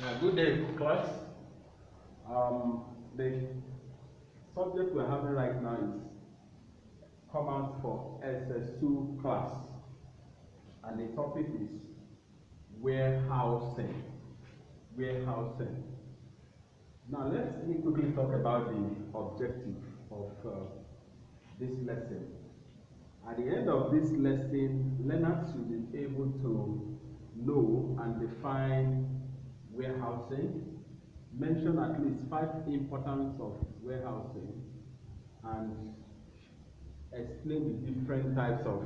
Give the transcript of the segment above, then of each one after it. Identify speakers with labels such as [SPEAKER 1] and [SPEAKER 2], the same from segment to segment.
[SPEAKER 1] Good day, class.
[SPEAKER 2] The subject we're having right now is commands for SS2 class, and the topic is warehousing. Warehousing. Now let me quickly talk about the objective of this lesson. At the end of this lesson, learners should be able to know and define warehousing, mention at least 5 importance of warehousing, and explain the different types of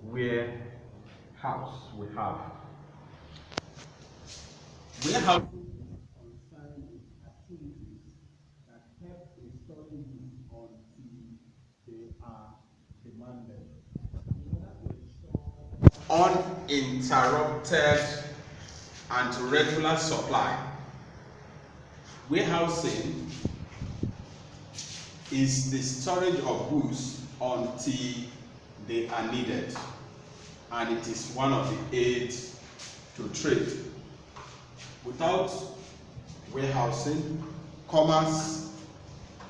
[SPEAKER 2] warehouse we have. Warehousing is concerned with activities that help in storing goods until they are demanded. Uninterrupted and regular supply. Warehousing is the storage of goods until they are needed, and it is one of the aids to trade. Without warehousing, commerce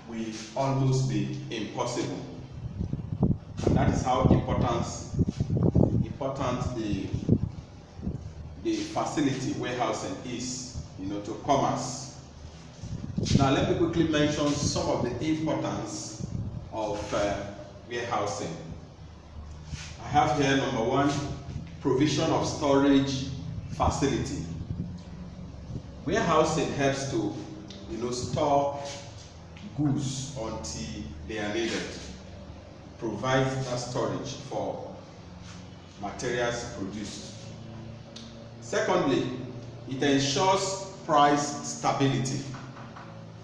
[SPEAKER 2] will almost be impossible, and that is how important the facility warehousing is, to commerce. Now let me quickly mention some of the importance of warehousing. I have here number 1, provision of storage facility. Warehousing helps to store goods until they are needed, provides that storage for materials produced. Secondly, it ensures price stability.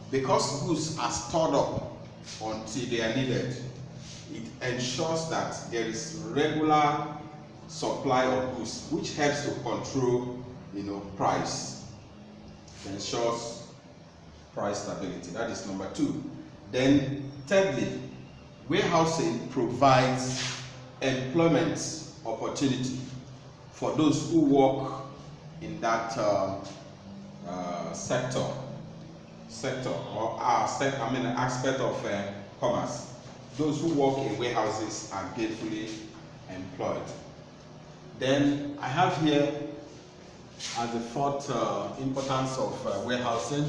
[SPEAKER 2] Because goods are stored up until they are needed, it ensures that there is regular supply of goods, which helps to control price. It ensures price stability. That is number 2. Then thirdly, warehousing provides employment opportunity for those who work in that sector or aspect of commerce. Those who work in warehouses are gainfully employed. Then I have here as the 4th importance of warehousing,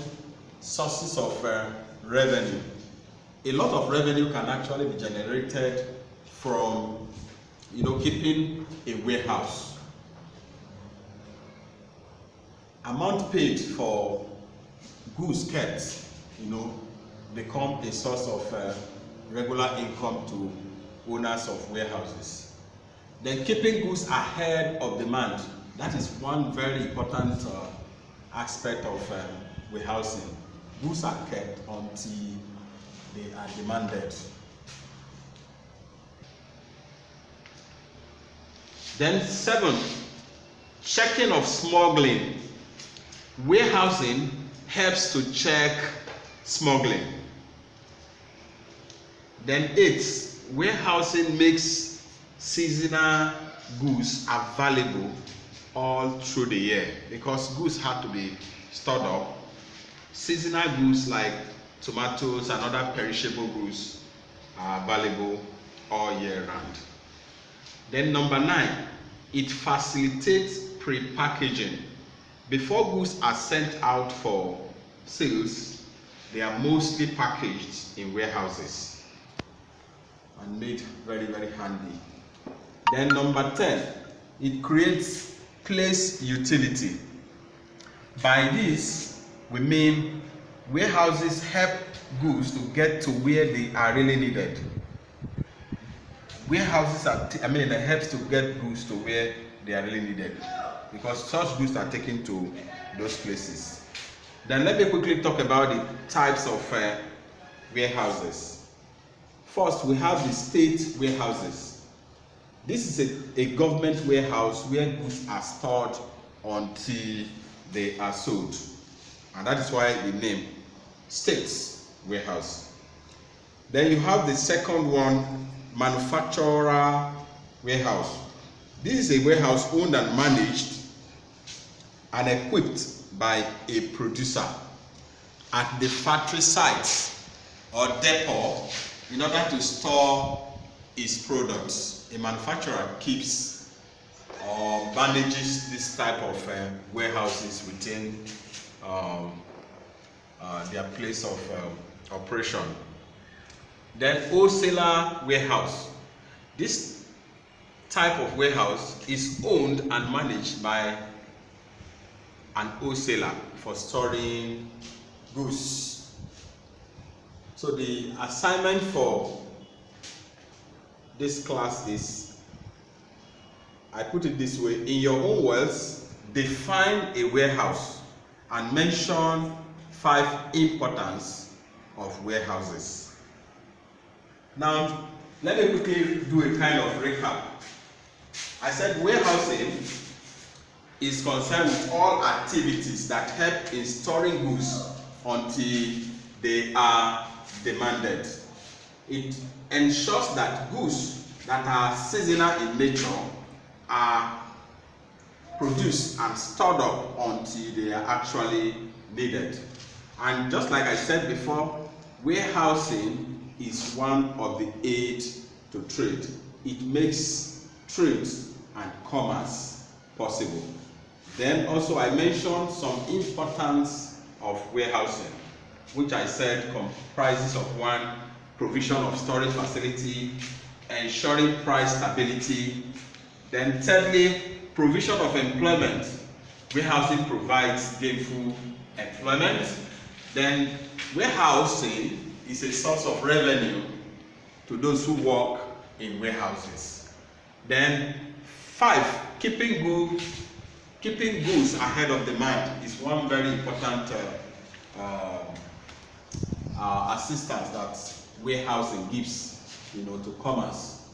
[SPEAKER 2] sources of revenue. A lot of revenue can actually be generated from keeping a warehouse. Amount paid for goods kept become a source of regular income to owners of warehouses. Then keeping goods ahead of demand, that is one very important aspect of warehousing. Goods are kept until they are demanded. Then 7, checking of smuggling. Warehousing helps to check smuggling. Then 8, warehousing makes seasonal goods available all through the year, because goods have to be stored up. Seasonal goods like tomatoes and other perishable goods are available all year round. Then number 9, it facilitates pre-packaging. Before goods are sent out for sales, they are mostly packaged in warehouses and made very, very handy. Then number 10, it creates place utility. By this, we mean warehouses help goods to get to where they are really needed. Warehouses it helps to get goods to where they are really needed, because such goods are taken to those places. Then let me quickly talk about the types of warehouses. First, we have the state warehouses. This is a government warehouse where goods are stored until they are sold, and that is why the name state warehouse. Then you have the second one, manufacturer warehouse. This is a warehouse owned and managed and equipped by a producer at the factory site or depot in order to store its products. A manufacturer keeps or manages this type of warehouses within their place of operation. Then wholesaler warehouse. This type of warehouse is owned and managed by an wholesaler for storing goods. So the assignment for this class is, I put it this way: in your own words, define a warehouse and mention 5 importance of warehouses. Now, let me quickly do a kind of recap. I said warehousing is concerned with all activities that help in storing goods until they are demanded. It ensures that goods that are seasonal in nature are produced and stored up until they are actually needed. And just like I said before, warehousing is one of the aids to trade. It makes trade and commerce possible. Then also I mentioned some importance of warehousing, which I said comprises of 1, provision of storage facility, ensuring price stability. Then thirdly, provision of employment. Warehousing provides gainful employment. Then warehousing is a source of revenue to those who work in warehouses. Then 5, keeping goods ahead of demand is one very important assistance that warehousing gives, to commerce.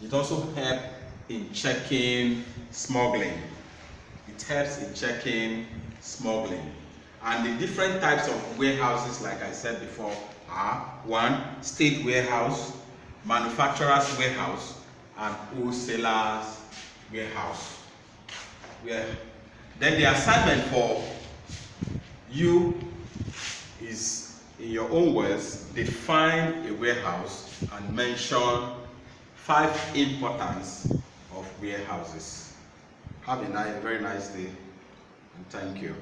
[SPEAKER 2] It also helps in checking smuggling. It helps in checking smuggling. And the different types of warehouses, like I said before, are 1, state warehouse, manufacturer's warehouse, and wholesaler's warehouse. Then the assignment for you is, in your own words, define a warehouse and mention 5 importance of warehouses. Have a very nice day, and thank you.